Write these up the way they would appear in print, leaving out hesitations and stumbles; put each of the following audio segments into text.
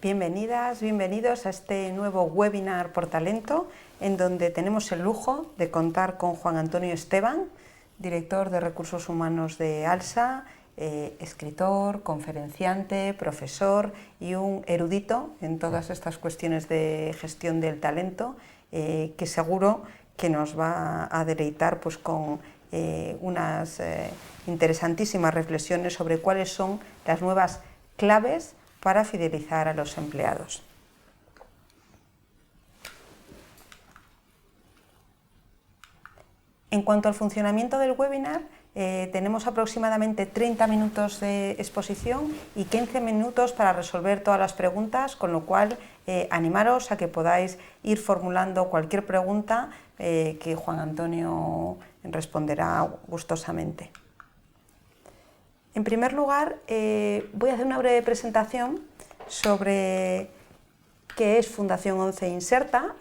Bienvenidas, bienvenidos a este nuevo webinar por talento, en donde tenemos el lujo de contar con Juan Antonio Esteban, director de Recursos Humanos de ALSA, escritor, conferenciante, profesor y un erudito en todas estas cuestiones de gestión del talento, que seguro que nos va a deleitar pues, con unas interesantísimas reflexiones sobre cuáles son las nuevas claves para fidelizar a los empleados. En cuanto al funcionamiento del webinar, tenemos aproximadamente 30 minutos de exposición y 15 minutos para resolver todas las preguntas, con lo cual animaros a que podáis ir formulando cualquier pregunta que Juan Antonio responderá gustosamente. En primer lugar, voy a hacer una breve presentación sobre qué es Fundación 11 Inserta.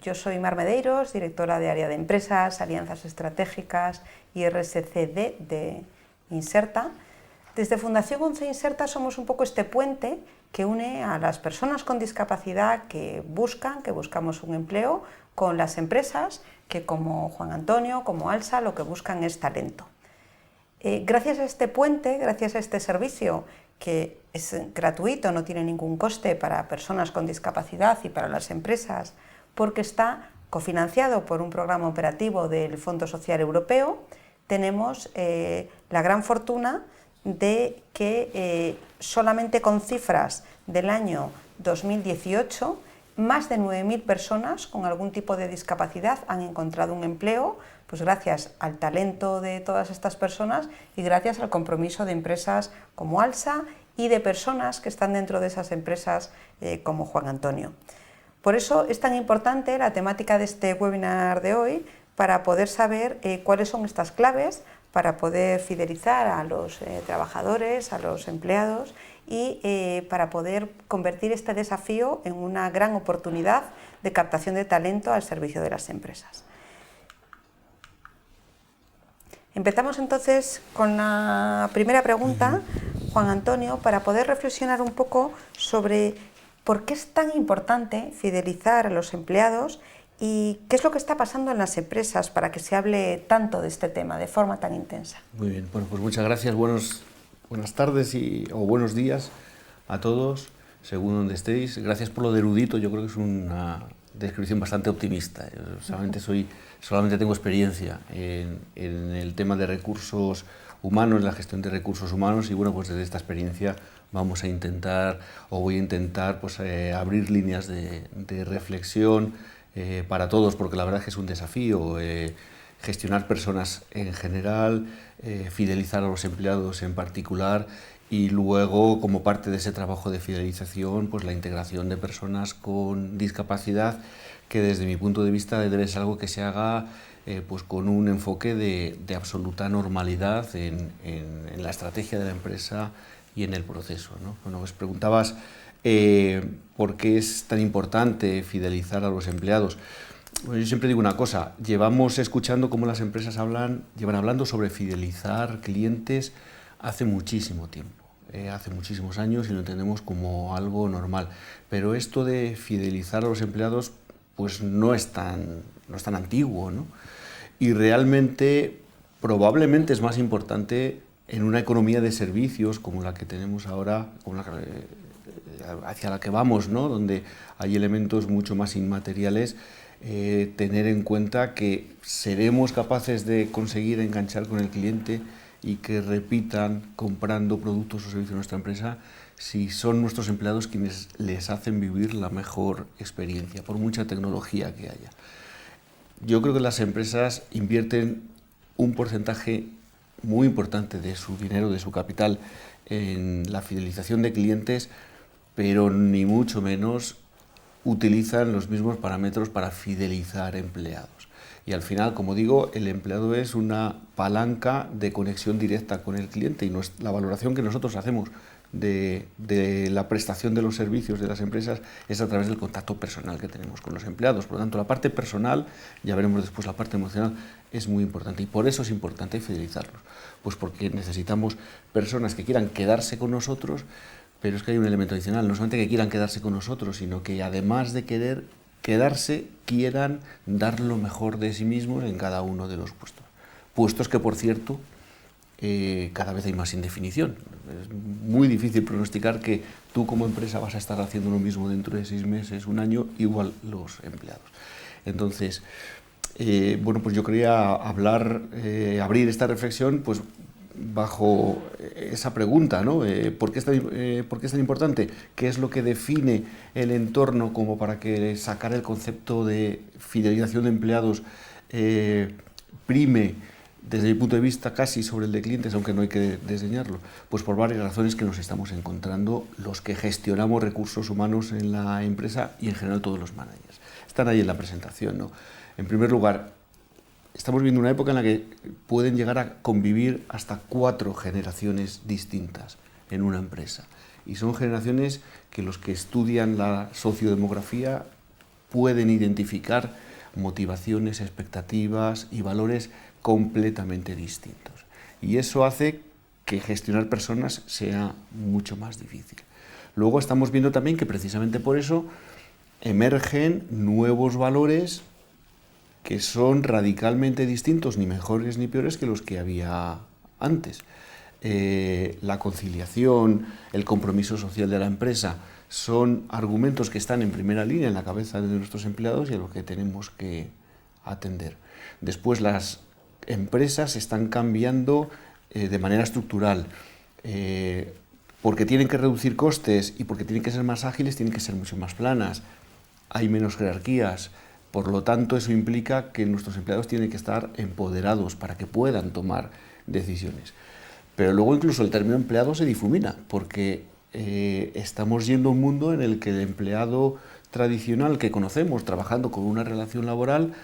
Yo soy Mar Medeiros, directora de Área de Empresas, Alianzas Estratégicas y RSCD de Inserta. Desde Fundación 11 Inserta somos un poco este puente que une a las personas con discapacidad que buscamos un empleo, con las empresas que, como Juan Antonio, como ALSA, lo que buscan es talento. Gracias a este puente, gracias a este servicio que es gratuito, no tiene ningún coste para personas con discapacidad y para las empresas, porque está cofinanciado por un programa operativo del Fondo Social Europeo, tenemos la gran fortuna de que solamente con cifras del año 2018, más de 9.000 personas con algún tipo de discapacidad han encontrado un empleo, pues gracias al talento de todas estas personas y gracias al compromiso de empresas como ALSA y de personas que están dentro de esas empresas como Juan Antonio. Por eso es tan importante la temática de este webinar de hoy, para poder saber cuáles son estas claves para poder fidelizar a los trabajadores, a los empleados y para poder convertir este desafío en una gran oportunidad de captación de talento al servicio de las empresas. Empezamos entonces con la primera pregunta, Juan Antonio, para poder reflexionar un poco sobre por qué es tan importante fidelizar a los empleados y qué es lo que está pasando en las empresas para que se hable tanto de este tema de forma tan intensa. Muy bien, bueno, pues muchas gracias, buenas tardes o buenos días a todos, según donde estéis. Gracias por lo de erudito, yo creo que es una descripción bastante optimista. Yo solamente tengo experiencia en el tema de recursos humanos, la gestión de recursos humanos, y bueno, pues desde esta experiencia vamos a intentar, o voy a intentar, pues abrir líneas de reflexión para todos, porque la verdad es que es un desafío gestionar personas en general, fidelizar a los empleados en particular, y luego, como parte de ese trabajo de fidelización, pues la integración de personas con discapacidad, que desde mi punto de vista debe ser algo que se haga pues con un enfoque de absoluta normalidad en la estrategia de la empresa y en el proceso, ¿no? Bueno, pues preguntabas por qué es tan importante fidelizar a los empleados. Bueno, yo siempre digo una cosa, llevamos escuchando cómo las empresas llevan hablando sobre fidelizar clientes hace muchísimo tiempo, hace muchísimos años, y lo entendemos como algo normal. Pero esto de fidelizar a los empleados pues no es tan antiguo, ¿no? Y realmente probablemente es más importante en una economía de servicios como la que tenemos ahora, hacia la que vamos, ¿no? Donde hay elementos mucho más inmateriales, tener en cuenta que seremos capaces de conseguir enganchar con el cliente y que repitan comprando productos o servicios de nuestra empresa si son nuestros empleados quienes les hacen vivir la mejor experiencia, por mucha tecnología que haya. Yo creo que las empresas invierten un porcentaje muy importante de su dinero, de su capital, en la fidelización de clientes, pero ni mucho menos utilizan los mismos parámetros para fidelizar empleados. Y al final, como digo, el empleado es una palanca de conexión directa con el cliente, y la valoración que nosotros hacemos de la prestación de los servicios de las empresas es a través del contacto personal que tenemos con los empleados. Por lo tanto, la parte personal, ya veremos después la parte emocional, es muy importante, y por eso es importante fidelizarlos. Pues porque necesitamos personas que quieran quedarse con nosotros, pero es que hay un elemento adicional, no solamente que quieran quedarse con nosotros, sino que además de querer quedarse, quieran dar lo mejor de sí mismos en cada uno de los puestos. Puestos que, por cierto, cada vez hay más indefinición. Es muy difícil pronosticar que tú como empresa vas a estar haciendo lo mismo dentro de 6 meses, un año, igual los empleados. Entonces, bueno, pues yo quería abrir esta reflexión pues, bajo esa pregunta, ¿no? ¿Por qué es tan importante? ¿Qué es lo que define el entorno como para que sacar el concepto de fidelización de empleados prime desde mi punto de vista casi sobre el de clientes, aunque no hay que desdeñarlo? Pues por varias razones que nos estamos encontrando los que gestionamos recursos humanos en la empresa y en general todos los managers. Están ahí en la presentación, ¿no? En primer lugar, estamos viviendo una época en la que pueden llegar a convivir hasta 4 generaciones distintas en una empresa. Y son generaciones que los que estudian la sociodemografía pueden identificar motivaciones, expectativas y valores completamente distintos. Y eso hace que gestionar personas sea mucho más difícil. Luego estamos viendo también que precisamente por eso emergen nuevos valores que son radicalmente distintos, ni mejores ni peores que los que había antes. La conciliación, el compromiso social de la empresa, son argumentos que están en primera línea en la cabeza de nuestros empleados y a los que tenemos que atender. Después, las empresas están cambiando de manera estructural, porque tienen que reducir costes y porque tienen que ser más ágiles, tienen que ser mucho más planas, hay menos jerarquías. Por lo tanto, eso implica que nuestros empleados tienen que estar empoderados para que puedan tomar decisiones. Pero luego incluso el término empleado se difumina, porque estamos yendo a un mundo en el que el empleado tradicional que conocemos, trabajando con una relación laboral,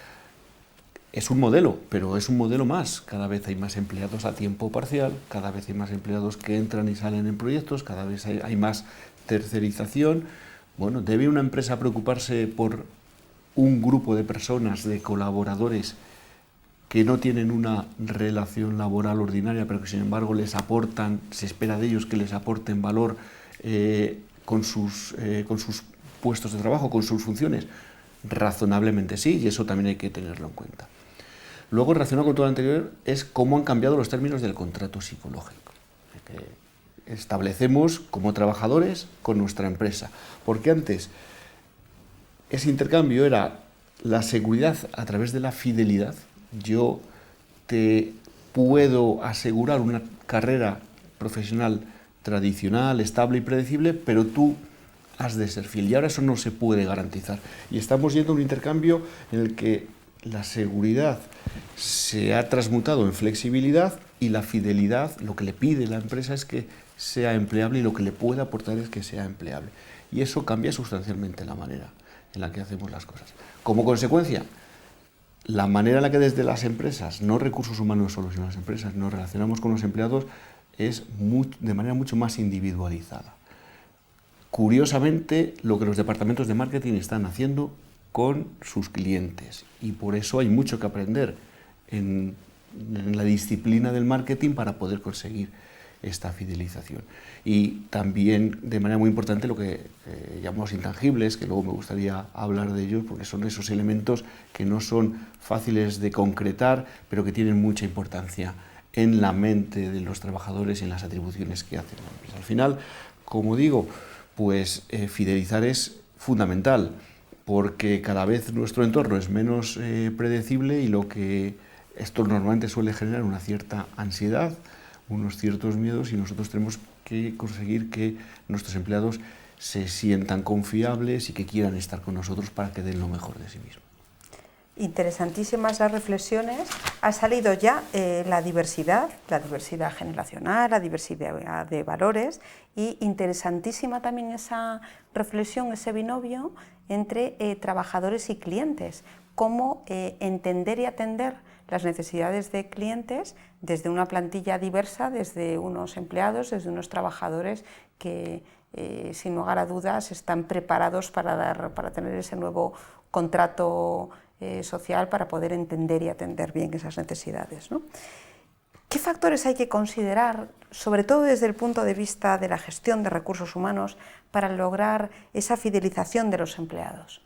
es un modelo, pero es un modelo más. Cada vez hay más empleados a tiempo parcial, cada vez hay más empleados que entran y salen en proyectos, cada vez hay más tercerización. Bueno, ¿debe una empresa preocuparse por un grupo de personas, de colaboradores que no tienen una relación laboral ordinaria, pero que sin embargo les aportan, se espera de ellos que les aporten valor con sus puestos de trabajo, con sus funciones? Razonablemente sí, y eso también hay que tenerlo en cuenta. Luego, relacionado con todo lo anterior, es cómo han cambiado los términos del contrato psicológico que establecemos como trabajadores con nuestra empresa. Porque antes ese intercambio era la seguridad a través de la fidelidad. Yo te puedo asegurar una carrera profesional tradicional, estable y predecible, pero tú has de ser fiel. Y ahora eso no se puede garantizar. Y estamos yendo a un intercambio en el que la seguridad se ha transmutado en flexibilidad y la fidelidad, lo que le pide la empresa es que sea empleable y lo que le puede aportar es que sea empleable. Y eso cambia sustancialmente la manera en la que hacemos las cosas. Como consecuencia, la manera en la que desde las empresas, no recursos humanos solo, sino las empresas, nos relacionamos con los empleados es de manera mucho más individualizada. Curiosamente, lo que los departamentos de marketing están haciendo con sus clientes, y por eso hay mucho que aprender en la disciplina del marketing para poder conseguir esta fidelización. Y también, de manera muy importante, lo que llamamos intangibles, que luego me gustaría hablar de ellos, porque son esos elementos que no son fáciles de concretar, pero que tienen mucha importancia en la mente de los trabajadores y en las atribuciones que hacen la empresa. Al final, como digo, pues fidelizar es fundamental, porque cada vez nuestro entorno es menos predecible y lo que esto normalmente suele generar una cierta ansiedad, unos ciertos miedos, y nosotros tenemos que conseguir que nuestros empleados se sientan confiables y que quieran estar con nosotros para que den lo mejor de sí mismos. Interesantísimas las reflexiones. Ha salido ya la diversidad generacional, la diversidad de valores, y interesantísima también esa reflexión, ese binomio entre trabajadores y clientes, cómo entender y atender las necesidades de clientes desde una plantilla diversa, desde unos empleados, desde unos trabajadores que sin lugar a dudas están preparados para tener ese nuevo contrato social, para poder entender y atender bien esas necesidades, ¿no? ¿Qué factores hay que considerar, sobre todo desde el punto de vista de la gestión de recursos humanos, para lograr esa fidelización de los empleados?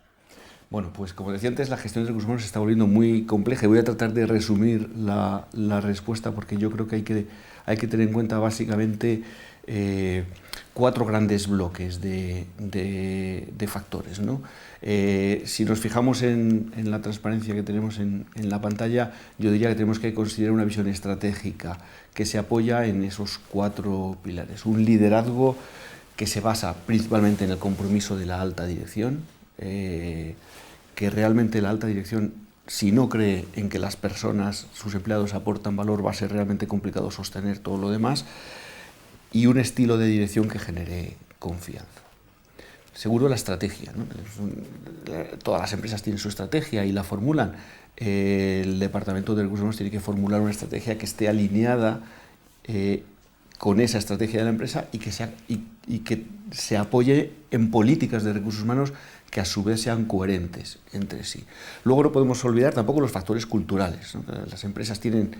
Bueno, pues como decía antes, la gestión de recursos humanos se está volviendo muy compleja y voy a tratar de resumir la respuesta porque yo creo que hay que tener en cuenta básicamente 4 grandes bloques de factores, ¿no? Si nos fijamos en la transparencia que tenemos en la pantalla, yo diría que tenemos que considerar una visión estratégica que se apoya en esos 4 pilares. Un liderazgo que se basa principalmente en el compromiso de la alta dirección, que realmente la alta dirección, si no cree en que las personas, sus empleados aportan valor, va a ser realmente complicado sostener todo lo demás, y un estilo de dirección que genere confianza. Seguro la estrategia, ¿no? Todas las empresas tienen su estrategia y la formulan. El Departamento de Recursos Humanos tiene que formular una estrategia que esté alineada con esa estrategia de la empresa y que se apoye en políticas de recursos humanos que a su vez sean coherentes entre sí. Luego no podemos olvidar tampoco los factores culturales, ¿no? Las empresas tienen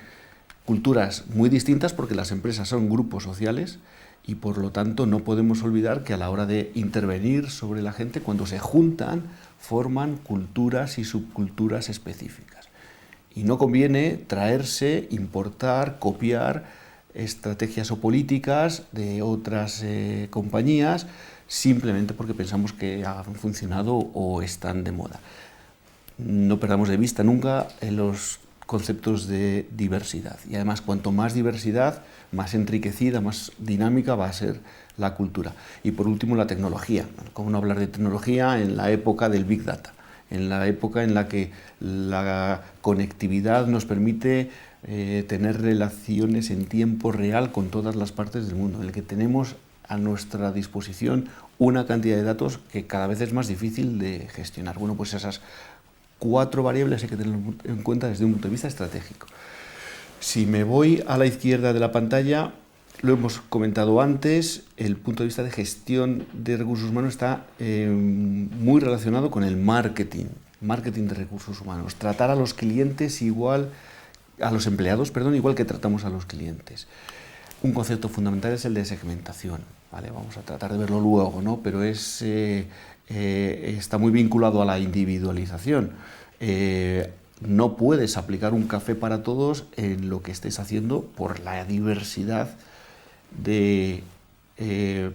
culturas muy distintas porque las empresas son grupos sociales y por lo tanto no podemos olvidar que a la hora de intervenir sobre la gente, cuando se juntan, forman culturas y subculturas específicas. Y no conviene traerse, importar, copiar estrategias o políticas de otras compañías simplemente porque pensamos que han funcionado o están de moda. No perdamos de vista nunca los conceptos de diversidad y además cuanto más diversidad, más enriquecida, más dinámica va a ser la cultura. Y por último la tecnología. ¿Cómo no hablar de tecnología en la época del Big Data? En la época en la que la conectividad nos permite tener relaciones en tiempo real con todas las partes del mundo, en el que tenemos a nuestra disposición una cantidad de datos que cada vez es más difícil de gestionar. Bueno, pues esas 4 variables hay que tener en cuenta desde un punto de vista estratégico. Si me voy a la izquierda de la pantalla, lo hemos comentado antes, el punto de vista de gestión de recursos humanos está muy relacionado con el marketing de recursos humanos. Tratar a los clientes igual, a los empleados, perdón, igual que tratamos a los clientes. Un concepto fundamental es el de segmentación, ¿vale? Vamos a tratar de verlo luego, ¿no? Pero está muy vinculado a la individualización. No puedes aplicar un café para todos en lo que estés haciendo por la diversidad de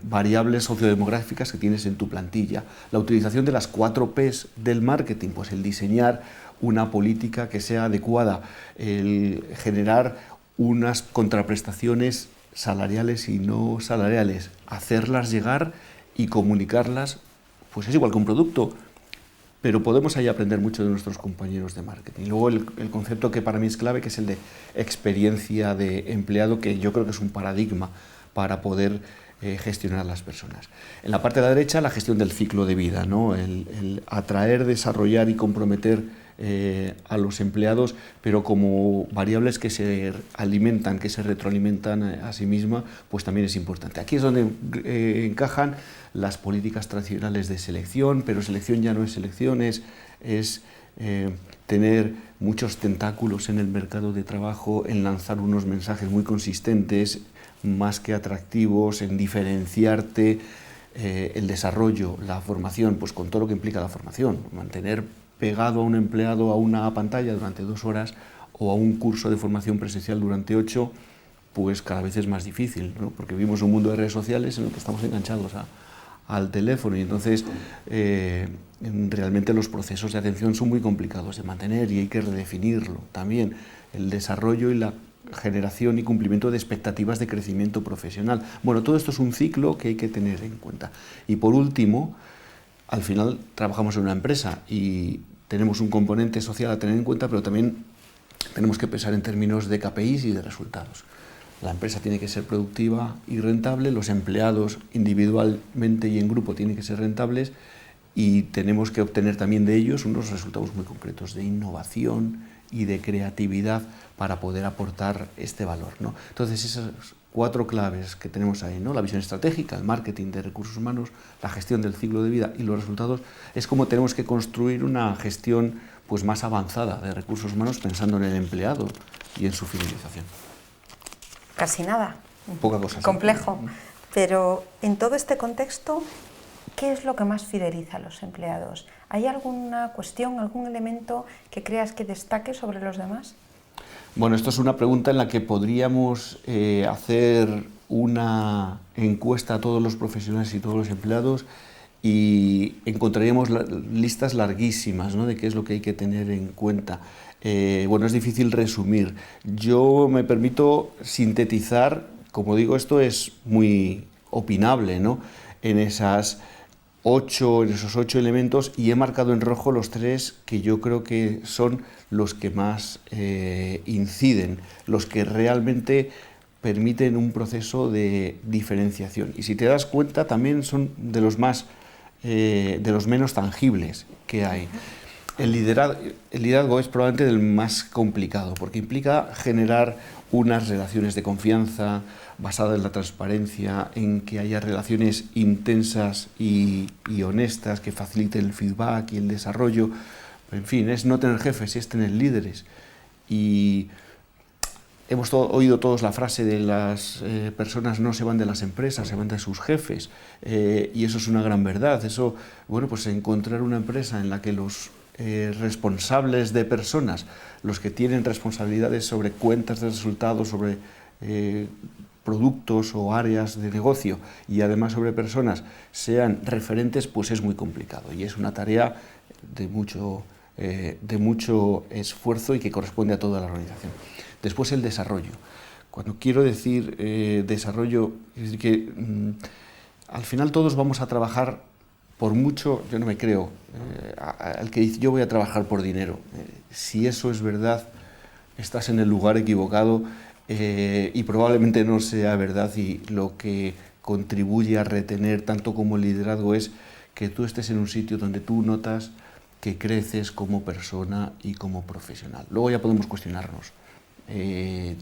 variables sociodemográficas que tienes en tu plantilla. La utilización de las 4 P's del marketing, pues el diseñar una política que sea adecuada, el generar unas contraprestaciones salariales y no salariales, hacerlas llegar y comunicarlas, pues es igual que un producto, pero podemos ahí aprender mucho de nuestros compañeros de marketing. Luego el concepto que para mí es clave, que es el de experiencia de empleado, que yo creo que es un paradigma para poder gestionar a las personas. En la parte de la derecha, la gestión del ciclo de vida, ¿no? El atraer, desarrollar y comprometer a los empleados, pero como variables que se alimentan, que se retroalimentan a sí misma, pues también es importante. Aquí es donde encajan las políticas tradicionales de selección, pero selección ya no es selección, es tener muchos tentáculos en el mercado de trabajo, en lanzar unos mensajes muy consistentes, más que atractivos, en diferenciarte, el desarrollo, la formación, pues con todo lo que implica la formación, mantener pegado a un empleado a una pantalla durante 2 horas o a un curso de formación presencial durante 8, pues cada vez es más difícil, ¿no? Porque vivimos un mundo de redes sociales en el que estamos enganchados al teléfono y entonces realmente los procesos de atención son muy complicados de mantener y hay que redefinirlo también, el desarrollo y la generación y cumplimiento de expectativas de crecimiento profesional. Bueno, todo esto es un ciclo que hay que tener en cuenta. Y por último, al final trabajamos en una empresa y tenemos un componente social a tener en cuenta, pero también tenemos que pensar en términos de KPIs y de resultados. La empresa tiene que ser productiva y rentable, los empleados individualmente y en grupo tienen que ser rentables y tenemos que obtener también de ellos unos resultados muy concretos de innovación y de creatividad para poder aportar este valor, ¿no? Entonces esas 4 claves que tenemos ahí, ¿no? La visión estratégica, el marketing de recursos humanos, la gestión del ciclo de vida y los resultados, es como tenemos que construir una gestión pues, más avanzada de recursos humanos pensando en el empleado y en su fidelización. casi nada. Poca cosa. Complejo. Pero en todo este contexto, ¿qué es lo que más fideliza a los empleados? ¿Hay alguna cuestión, algún elemento que creas que destaque sobre los demás? Bueno, esto es una pregunta en la que podríamos hacer una encuesta a todos los profesionales y todos los empleados y encontraríamos listas larguísimas, ¿no?, de qué es lo que hay que tener en cuenta. Bueno, es difícil resumir. Yo me permito sintetizar, como digo, esto es muy opinable, ¿no?, en esos 8 elementos, y he marcado en rojo los 3 que yo creo que son los que más inciden, los que realmente permiten un proceso de diferenciación. Y si te das cuenta, también son de los menos tangibles que hay. El liderazgo es probablemente el más complicado, porque implica generar unas relaciones de confianza basadas en la transparencia, en que haya relaciones intensas y honestas que faciliten el feedback y el desarrollo. En fin, es no tener jefes, es tener líderes. Y hemos oído todos la frase de las personas no se van de las empresas, se van de sus jefes, y eso es una gran verdad. Eso, bueno, pues encontrar una empresa en la que los responsables de personas, los que tienen responsabilidades sobre cuentas de resultados, sobre productos o áreas de negocio y además sobre personas, sean referentes, pues es muy complicado y es una tarea de mucho esfuerzo y que corresponde a toda la organización. Después el desarrollo. Cuando quiero decir desarrollo, es decir que al final todos vamos a trabajar por mucho, yo no me creo, al que dice yo voy a trabajar por dinero. Si eso es verdad, estás en el lugar equivocado y probablemente no sea verdad, y lo que contribuye a retener tanto como el liderazgo es que tú estés en un sitio donde tú notas que creces como persona y como profesional. Luego ya podemos cuestionarnos.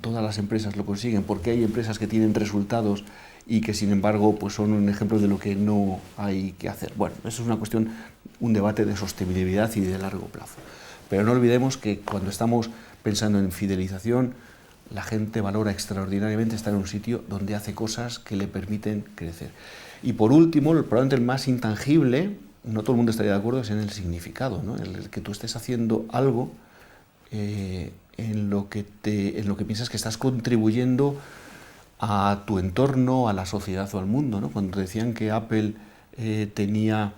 Todas las empresas lo consiguen, porque hay empresas que tienen resultados y que sin embargo pues son un ejemplo de lo que no hay que hacer. Bueno, eso es una cuestión, un debate de sostenibilidad y de largo plazo. Pero no olvidemos que cuando estamos pensando en fidelización, la gente valora extraordinariamente estar en un sitio donde hace cosas que le permiten crecer. Y por último, probablemente el más intangible, no todo el mundo estaría de acuerdo, es en el significado, ¿no? El que tú estés haciendo algo en lo que piensas que estás contribuyendo a tu entorno, a la sociedad o al mundo, ¿no? Cuando decían que Apple tenía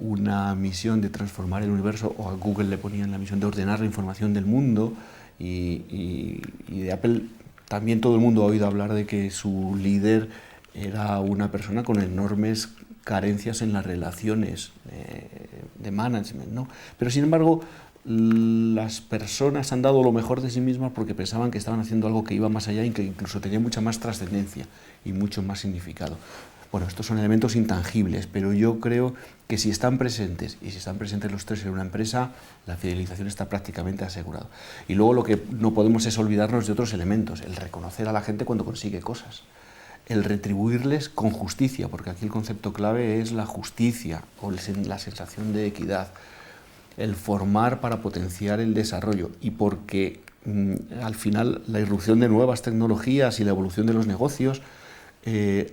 una misión de transformar el universo, o a Google le ponían la misión de ordenar la información del mundo, y de Apple también todo el mundo ha oído hablar de que su líder era una persona con enormes carencias en las relaciones de management, ¿no? Pero sin embargo, las personas han dado lo mejor de sí mismas porque pensaban que estaban haciendo algo que iba más allá y que incluso tenía mucha más trascendencia y mucho más significado. Bueno, estos son elementos intangibles, pero yo creo que si están presentes, y si están presentes los 3 en una empresa, la fidelización está prácticamente asegurada. Y luego lo que no podemos es olvidarnos de otros elementos, el reconocer a la gente cuando consigue cosas, el retribuirles con justicia, porque aquí el concepto clave es la justicia o la sensación de equidad, el formar para potenciar el desarrollo, y porque al final la irrupción de nuevas tecnologías y la evolución de los negocios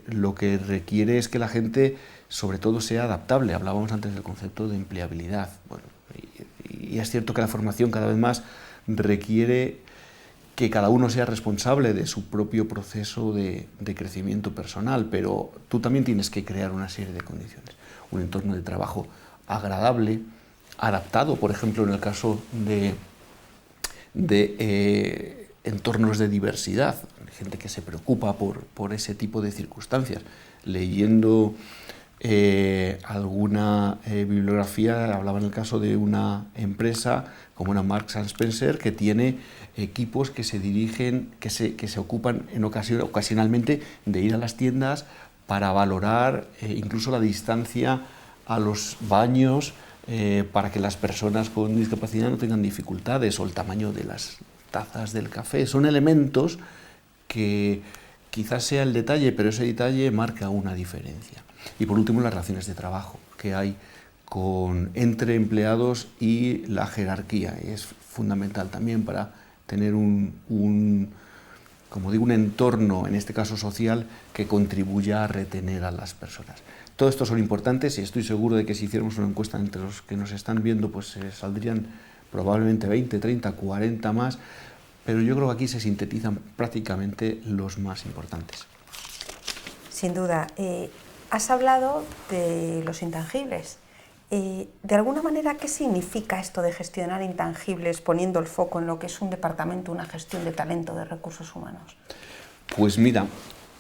lo que requiere es que la gente sobre todo sea adaptable. Hablábamos antes del concepto de empleabilidad. Bueno, y es cierto que la formación cada vez más requiere que cada uno sea responsable de su propio proceso de crecimiento personal, pero tú también tienes que crear una serie de condiciones. Un entorno de trabajo agradable, adaptado, por ejemplo, en el caso de entornos de diversidad, gente que se preocupa por ese tipo de circunstancias. Leyendo alguna bibliografía, hablaba en el caso de una empresa como una Marks & Spencer, que tiene equipos que se dirigen, que se ocupan ocasionalmente de ir a las tiendas para valorar incluso la distancia a los baños, para que las personas con discapacidad no tengan dificultades, o el tamaño de las tazas del café. Son elementos que quizás sea el detalle, pero ese detalle marca una diferencia. Y por último, las relaciones de trabajo que hay entre empleados y la jerarquía. Es fundamental también para tener un como digo, un entorno, en este caso social, que contribuya a retener a las personas. Todo esto son importantes y estoy seguro de que si hiciéramos una encuesta entre los que nos están viendo, pues saldrían probablemente 20, 30, 40 más, pero yo creo que aquí se sintetizan prácticamente los más importantes. Sin duda. Has hablado de los intangibles. De alguna manera, ¿qué significa esto de gestionar intangibles poniendo el foco en lo que es un departamento, una gestión de talento de recursos humanos? Pues mira,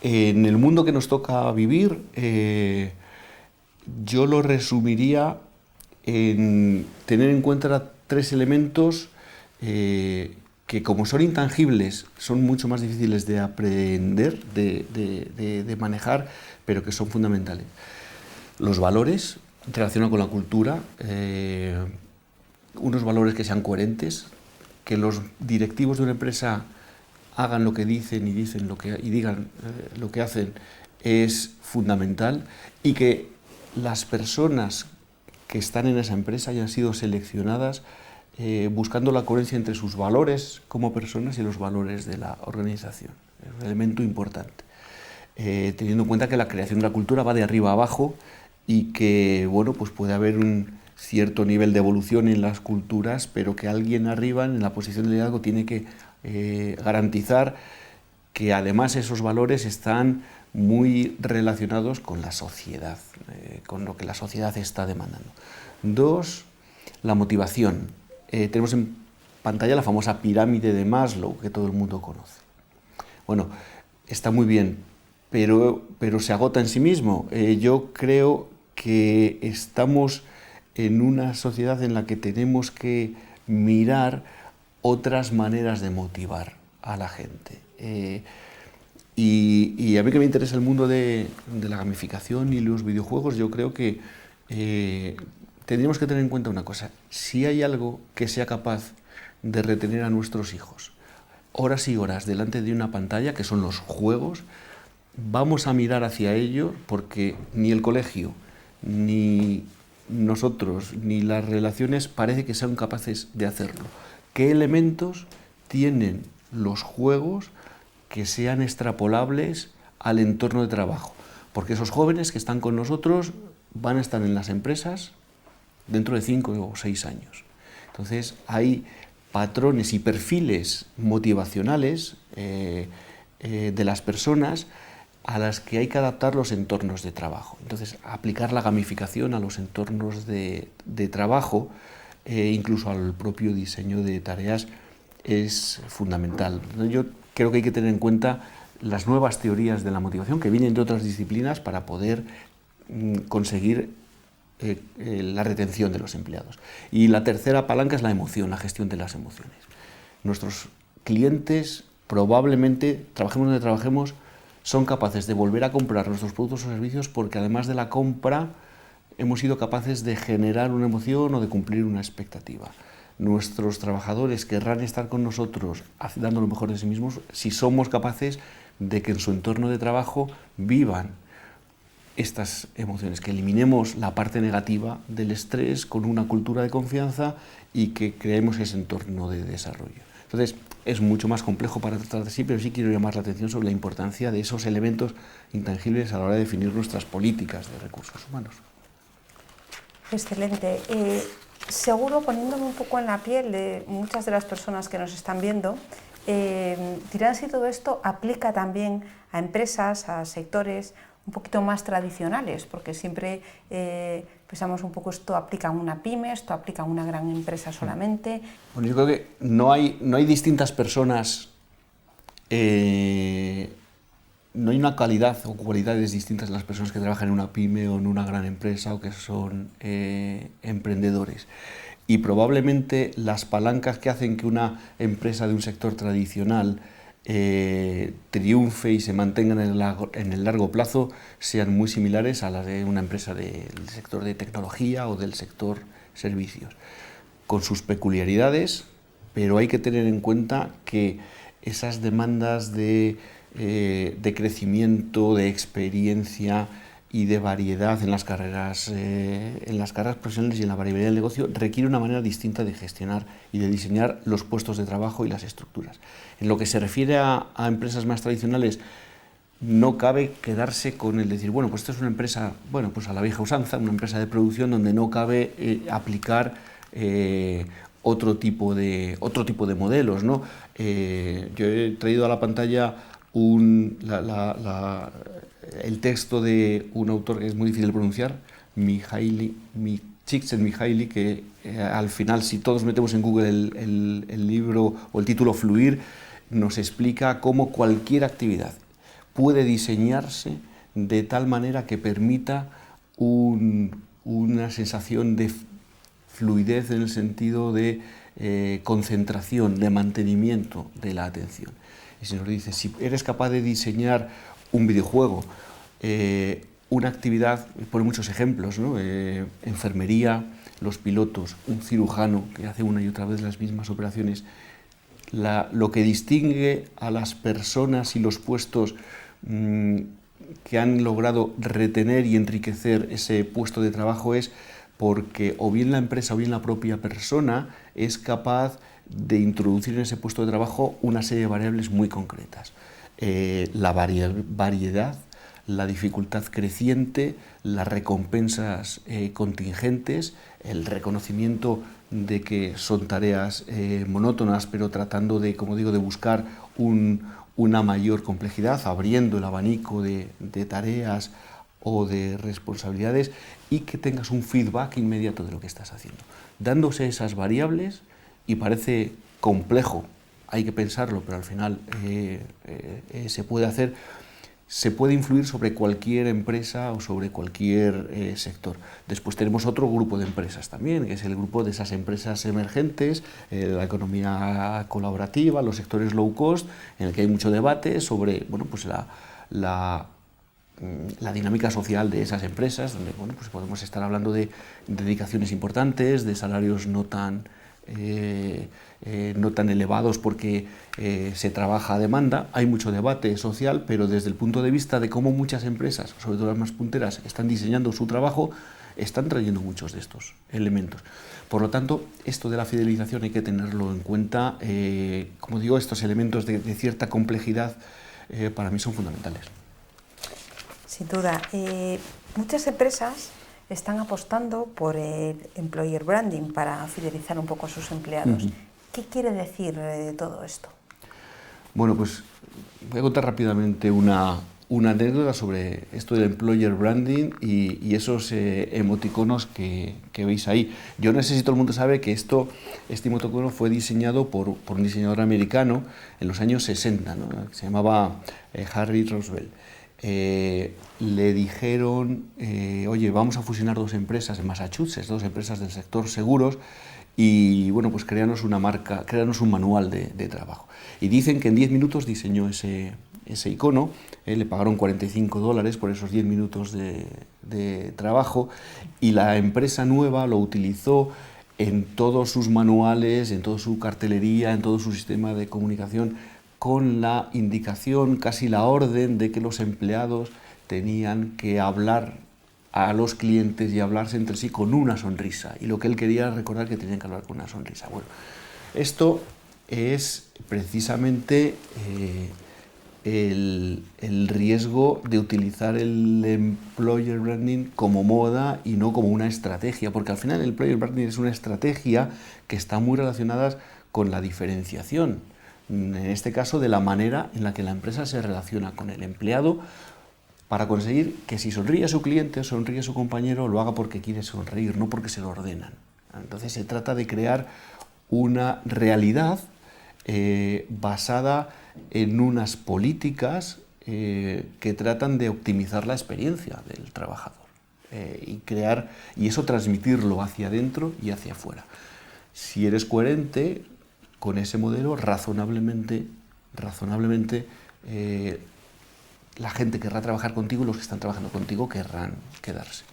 en el mundo que nos toca vivir, yo lo resumiría en tener en cuenta 3 elementos que, como son intangibles, son mucho más difíciles de aprender, de manejar, pero que son fundamentales. Los valores relacionados con la cultura, unos valores que sean coherentes, que los directivos de una empresa hagan lo que dicen y digan lo que hacen, es fundamental, y que las personas que están en esa empresa hayan sido seleccionadas buscando la coherencia entre sus valores como personas y los valores de la organización. Es un elemento importante. Teniendo en cuenta que la creación de la cultura va de arriba a abajo y que, bueno, pues puede haber un cierto nivel de evolución en las culturas, pero que alguien arriba, en la posición de liderazgo, tiene que garantizar que además esos valores están muy relacionados con la sociedad, con lo que la sociedad está demandando. 2, la motivación. Tenemos en pantalla la famosa pirámide de Maslow, que todo el mundo conoce. Bueno, está muy bien, pero se agota en sí mismo. Yo creo que estamos en una sociedad en la que tenemos que mirar otras maneras de motivar a la gente. Y a mí que me interesa el mundo de la gamificación y los videojuegos, yo creo que tendríamos que tener en cuenta una cosa: si hay algo que sea capaz de retener a nuestros hijos horas y horas delante de una pantalla, que son los juegos, vamos a mirar hacia ello, porque ni el colegio, ni nosotros, ni las relaciones parece que sean capaces de hacerlo. ¿Qué elementos tienen los juegos que sean extrapolables al entorno de trabajo? Porque esos jóvenes que están con nosotros van a estar en las empresas dentro de 5 o 6 años. Entonces hay patrones y perfiles motivacionales de las personas a las que hay que adaptar los entornos de trabajo. Entonces, aplicar la gamificación a los entornos de trabajo, incluso al propio diseño de tareas, es fundamental. Yo creo que hay que tener en cuenta las nuevas teorías de la motivación que vienen de otras disciplinas para poder conseguir la retención de los empleados. Y la tercera palanca es la emoción, la gestión de las emociones. Nuestros clientes, probablemente, trabajemos donde trabajemos, son capaces de volver a comprar nuestros productos o servicios porque, además de la compra, hemos sido capaces de generar una emoción o de cumplir una expectativa. Nuestros trabajadores querrán estar con nosotros dando lo mejor de sí mismos si somos capaces de que en su entorno de trabajo vivan estas emociones, que eliminemos la parte negativa del estrés con una cultura de confianza y que creemos ese entorno de desarrollo. Entonces, es mucho más complejo para tratar de sí, pero sí quiero llamar la atención sobre la importancia de esos elementos intangibles a la hora de definir nuestras políticas de recursos humanos. Excelente. Seguro, poniéndome un poco en la piel de muchas de las personas que nos están viendo, dirán si todo esto aplica también a empresas, a sectores un poquito más tradicionales, porque siempre pensamos un poco, esto aplica a una pyme, esto aplica a una gran empresa solamente. Bueno, yo creo que no hay distintas personas, no hay una calidad o cualidades distintas en las personas que trabajan en una pyme o en una gran empresa o que son emprendedores. Y probablemente las palancas que hacen que una empresa de un sector tradicional triunfe y se mantenga en el largo plazo sean muy similares a las de una empresa del sector de tecnología o del sector servicios, con sus peculiaridades, pero hay que tener en cuenta que esas demandas de crecimiento, de experiencia y de variedad en las carreras profesionales y en la variabilidad del negocio requiere una manera distinta de gestionar y de diseñar los puestos de trabajo y las estructuras. En lo que se refiere a empresas más tradicionales, no cabe quedarse con el decir, bueno, pues esto es una empresa, bueno, pues a la vieja usanza, una empresa de producción donde no cabe aplicar otro tipo de modelos, ¿no? Yo he traído a la pantalla el texto de un autor que es muy difícil de pronunciar, Csikszentmihalyi, que al final, si todos metemos en Google el libro o el título Fluir, nos explica cómo cualquier actividad puede diseñarse de tal manera que permita una sensación de fluidez en el sentido de concentración, de mantenimiento de la atención. Y se nos dice, si eres capaz de diseñar un videojuego, una actividad, pone muchos ejemplos, ¿no? Enfermería, los pilotos, un cirujano que hace una y otra vez las mismas operaciones, lo que distingue a las personas y los puestos que han logrado retener y enriquecer ese puesto de trabajo es porque o bien la empresa o bien la propia persona es capaz de introducir en ese puesto de trabajo una serie de variables muy concretas. La variedad, la dificultad creciente, las recompensas contingentes, el reconocimiento de que son tareas monótonas, pero tratando de, como digo, de buscar una mayor complejidad, abriendo el abanico de tareas o de responsabilidades y que tengas un feedback inmediato de lo que estás haciendo. Dándose esas variables, y parece complejo, hay que pensarlo, pero al final se puede hacer, se puede influir sobre cualquier empresa o sobre cualquier sector. Después tenemos otro grupo de empresas también, que es el grupo de esas empresas emergentes, la economía colaborativa, los sectores low cost, en el que hay mucho debate sobre, bueno, pues la dinámica social de esas empresas, donde, bueno, pues podemos estar hablando de dedicaciones importantes, de salarios no tan elevados porque se trabaja a demanda. Hay mucho debate social, pero desde el punto de vista de cómo muchas empresas, sobre todo las más punteras, están diseñando su trabajo, están trayendo muchos de estos elementos. Por lo tanto, esto de la fidelización hay que tenerlo en cuenta. Como digo, estos elementos de cierta complejidad para mí son fundamentales. Sin duda. Muchas empresas están apostando por el employer branding para fidelizar un poco a sus empleados. ¿Qué quiere decir todo esto? Bueno, pues voy a contar rápidamente una anécdota sobre esto del employer branding y esos emoticonos que veis ahí. Yo no sé si todo el mundo sabe que este emoticono fue diseñado por un diseñador americano en los años 60, ¿no? Se llamaba Harry Roosevelt. Le dijeron, oye, vamos a fusionar dos empresas en Massachusetts, dos empresas del sector seguros, y bueno, pues créanos una marca, créanos un manual de trabajo. Y dicen que en 10 minutos diseñó ese icono, le pagaron $45 por esos 10 minutos de trabajo, y la empresa nueva lo utilizó en todos sus manuales, en toda su cartelería, en todo su sistema de comunicación, con la indicación, casi la orden, de que los empleados tenían que hablar a los clientes y hablarse entre sí con una sonrisa. Y lo que él quería era recordar que tenían que hablar con una sonrisa. Bueno, esto es precisamente el riesgo de utilizar el employer branding como moda y no como una estrategia, porque al final el employer branding es una estrategia que está muy relacionada con la diferenciación, en este caso de la manera en la que la empresa se relaciona con el empleado, para conseguir que si sonríe a su cliente o sonríe a su compañero, lo haga porque quiere sonreír, no porque se lo ordenan. Entonces se trata de crear una realidad basada en unas políticas que tratan de optimizar la experiencia del trabajador y eso transmitirlo hacia adentro y hacia afuera. Si eres coherente con ese modelo, razonablemente la gente querrá trabajar contigo y los que están trabajando contigo querrán quedarse.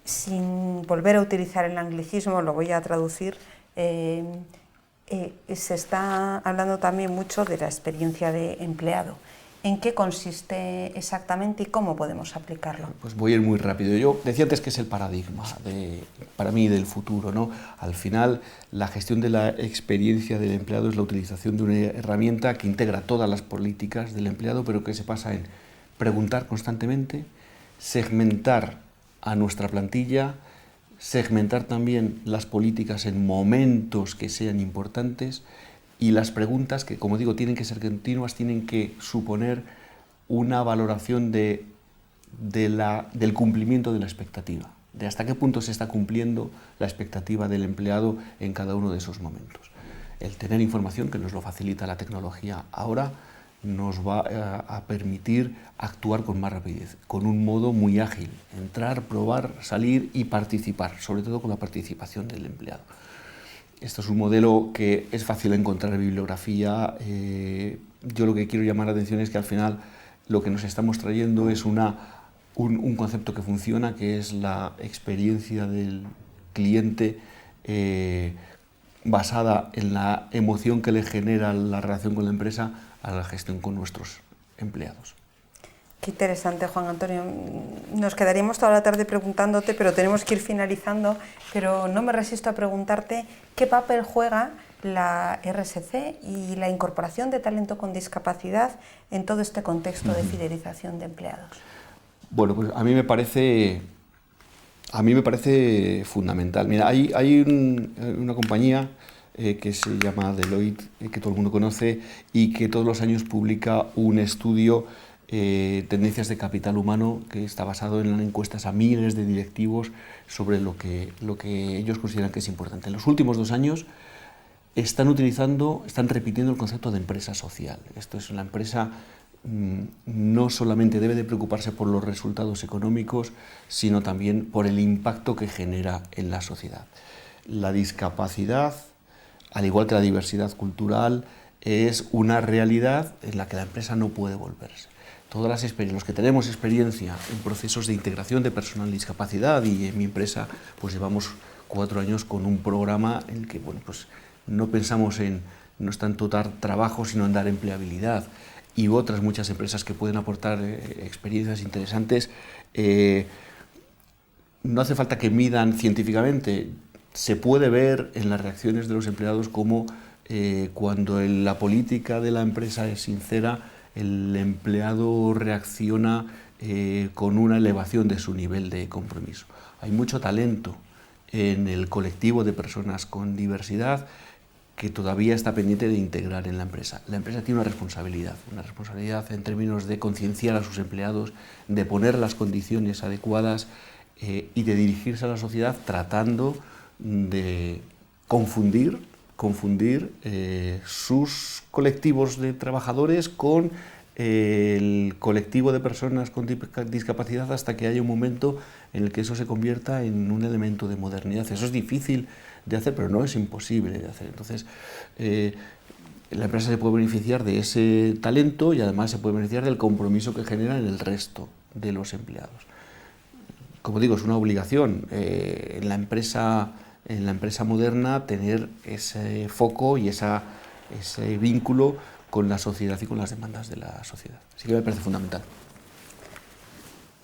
Sin volver a utilizar el anglicismo, lo voy a traducir. Se está hablando también mucho de la experiencia de empleado ¿En qué consiste exactamente y cómo podemos aplicarlo? Pues voy a ir muy rápido. Yo decía antes que es el paradigma para mí del futuro, ¿no? Al final, la gestión de la experiencia del empleado es la utilización de una herramienta que integra todas las políticas del empleado, pero que se basa en preguntar constantemente, segmentar a nuestra plantilla, segmentar también las políticas en momentos que sean importantes, y las preguntas, que como digo tienen que ser continuas, tienen que suponer una valoración del cumplimiento de la expectativa, de hasta qué punto se está cumpliendo la expectativa del empleado en cada uno de esos momentos. El tener información, que nos lo facilita la tecnología ahora, nos va a permitir actuar con más rapidez, con un modo muy ágil, entrar, probar, salir y participar, sobre todo con la participación del empleado. Esto es un modelo que es fácil encontrar en bibliografía. Yo lo que quiero llamar la atención es que al final lo que nos estamos trayendo es un concepto que funciona, que es la experiencia del cliente basada en la emoción que le genera la relación con la empresa a la gestión con nuestros empleados. Qué interesante, Juan Antonio. Nos quedaríamos toda la tarde preguntándote, pero tenemos que ir finalizando. Pero no me resisto a preguntarte qué papel juega la RSC y la incorporación de talento con discapacidad en todo este contexto de fidelización de empleados. Bueno, pues a mí me parece fundamental. Mira, hay una compañía que se llama Deloitte, que todo el mundo conoce, y que todos los años publica un estudio, Tendencias de Capital Humano, que está basado en encuestas a miles de directivos sobre lo que ellos consideran que es importante. En los últimos 2 años están repitiendo el concepto de empresa social. Esto es, la empresa no solamente debe de preocuparse por los resultados económicos, sino también por el impacto que genera en la sociedad. La discapacidad, al igual que la diversidad cultural, es una realidad en la que la empresa no puede volverse. Todas los que tenemos experiencia en procesos de integración de personal de discapacidad, y en mi empresa pues llevamos 4 años con un programa en el que pues no pensamos no es tanto dar trabajo, sino en dar empleabilidad, y otras muchas empresas que pueden aportar experiencias interesantes. No hace falta que midan científicamente, se puede ver en las reacciones de los empleados cómo cuando la política de la empresa es sincera, el empleado reacciona con una elevación de su nivel de compromiso. Hay mucho talento en el colectivo de personas con diversidad que todavía está pendiente de integrar en la empresa. La empresa tiene una responsabilidad en términos de concienciar a sus empleados, de poner las condiciones adecuadas y de dirigirse a la sociedad tratando de confundir sus colectivos de trabajadores con el colectivo de personas con discapacidad, hasta que haya un momento en el que eso se convierta en un elemento de modernidad. Eso es difícil de hacer, pero no es imposible de hacer. Entonces, la empresa se puede beneficiar de ese talento y además se puede beneficiar del compromiso que genera en el resto de los empleados. Como digo, es una obligación en la empresa moderna tener ese foco y ese vínculo con la sociedad y con las demandas de la sociedad. Así que me parece fundamental.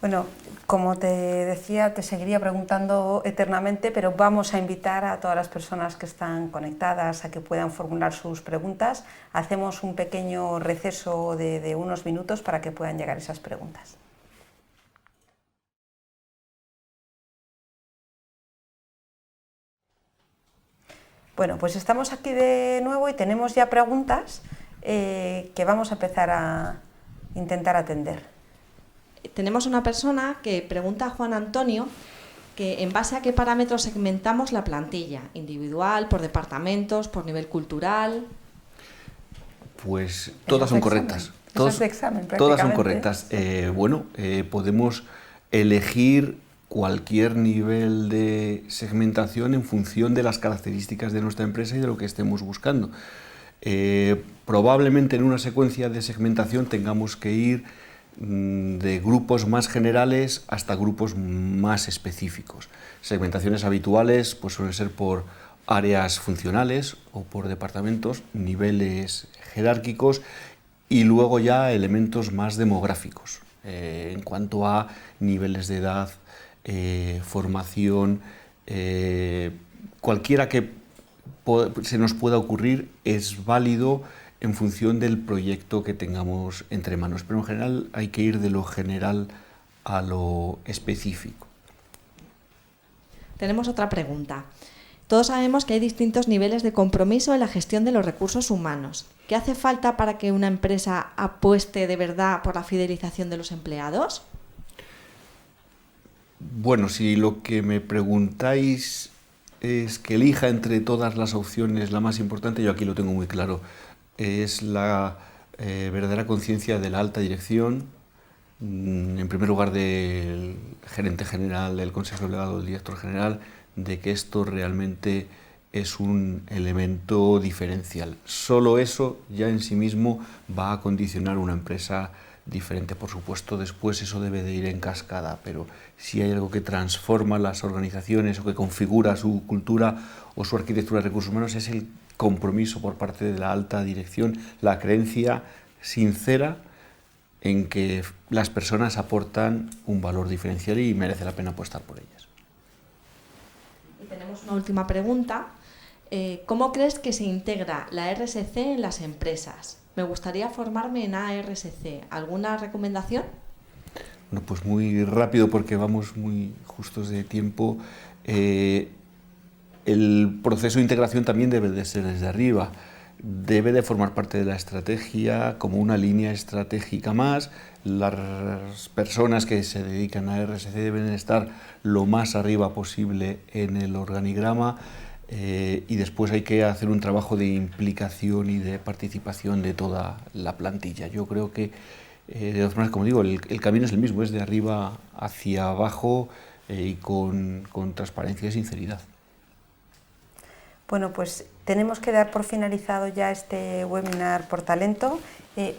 Bueno, como te decía, te seguiría preguntando eternamente, pero vamos a invitar a todas las personas que están conectadas a que puedan formular sus preguntas. Hacemos un pequeño receso de unos minutos para que puedan llegar esas preguntas. Bueno, pues estamos aquí de nuevo y tenemos ya preguntas que vamos a empezar a intentar atender. Tenemos una persona que pregunta a Juan Antonio que en base a qué parámetros segmentamos la plantilla, individual, por departamentos, por nivel cultural. Pues todas son correctas. Todas son correctas. Podemos elegir cualquier nivel de segmentación en función de las características de nuestra empresa y de lo que estemos buscando. Probablemente en una secuencia de segmentación tengamos que ir de grupos más generales hasta grupos más específicos. Segmentaciones habituales pues suelen ser por áreas funcionales o por departamentos, niveles jerárquicos, y luego ya elementos más demográficos, en cuanto a niveles de edad, formación, cualquiera que se nos pueda ocurrir es válido en función del proyecto que tengamos entre manos, pero en general hay que ir de lo general a lo específico. Tenemos otra pregunta. Todos sabemos que hay distintos niveles de compromiso en la gestión de los recursos humanos. ¿Qué hace falta para que una empresa apueste de verdad por la fidelización de los empleados? Bueno, si lo que me preguntáis es que elija entre todas las opciones la más importante, yo aquí lo tengo muy claro. Es la verdadera conciencia de la alta dirección, en primer lugar del gerente general, del consejo delegado, del director general, de que esto realmente es un elemento diferencial. Solo eso ya en sí mismo va a condicionar una empresa diferente. Por supuesto, después eso debe de ir en cascada, pero si hay algo que transforma las organizaciones o que configura su cultura o su arquitectura de recursos humanos, es el compromiso por parte de la alta dirección, la creencia sincera en que las personas aportan un valor diferencial y merece la pena apostar por ellas. Y tenemos una última pregunta. ¿Cómo crees que se integra la RSC en las empresas? Me gustaría formarme en ARSC. ¿Alguna recomendación? Bueno, pues muy rápido porque vamos muy justos de tiempo. El proceso de integración también debe de ser desde arriba. Debe de formar parte de la estrategia como una línea estratégica más. Las personas que se dedican a RSC deben estar lo más arriba posible en el organigrama y después hay que hacer un trabajo de implicación y de participación de toda la plantilla. Yo creo que, de todas maneras, como digo, el camino es el mismo, es de arriba hacia abajo y con transparencia y sinceridad. Bueno, pues tenemos que dar por finalizado ya este webinar por talento.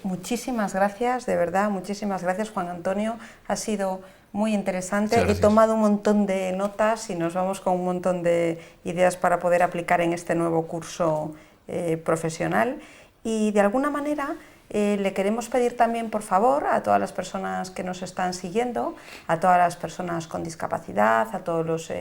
Muchísimas gracias, de verdad, muchísimas gracias, Juan Antonio. Ha sido muy interesante. He tomado un montón de notas y nos vamos con un montón de ideas para poder aplicar en este nuevo curso profesional. Y de alguna manera le queremos pedir también, por favor, a todas las personas que nos están siguiendo, a todas las personas con discapacidad, a todos los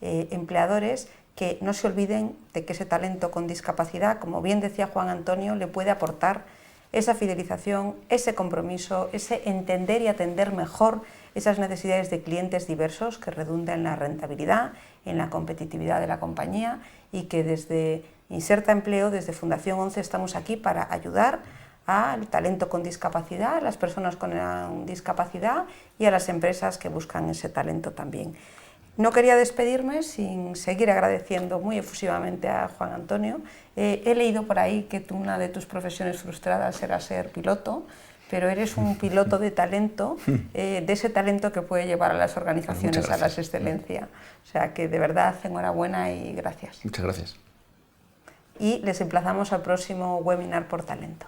empleadores, que no se olviden de que ese talento con discapacidad, como bien decía Juan Antonio, le puede aportar esa fidelización, ese compromiso, ese entender y atender mejor esas necesidades de clientes diversos que redundan en la rentabilidad, en la competitividad de la compañía y que desde Inserta Empleo, desde Fundación 11, estamos aquí para ayudar al talento con discapacidad, a las personas con discapacidad y a las empresas que buscan ese talento también. No quería despedirme sin seguir agradeciendo muy efusivamente a Juan Antonio. He leído por ahí que una de tus profesiones frustradas era ser piloto, pero eres un piloto de talento, de ese talento que puede llevar a las organizaciones a la excelencia. O sea que de verdad, enhorabuena y gracias. Muchas gracias. Y les emplazamos al próximo webinar por talento.